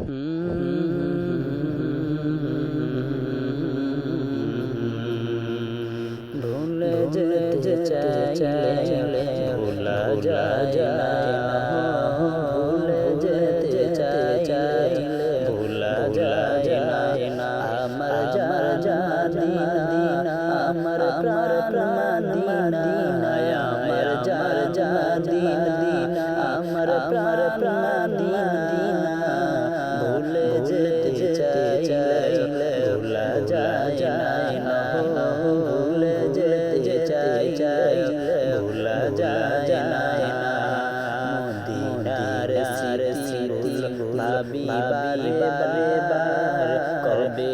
ভুলে যেতে চাইলে ভোলা যায় না, ভুলে যেতে চাইলে ভোলা যায় না। আমার জানা মদিনা, আমার প্রাণ মদিনা, আমার জানা মদিনা, আমার প্রাণ মদিনা। ভুলে যেতে চাইলে ভোলা যায় না, ভুলে যেতে চাইলে ভোলা যায় না। মদিনার স্মৃতি ভাবি বারে বার, কবে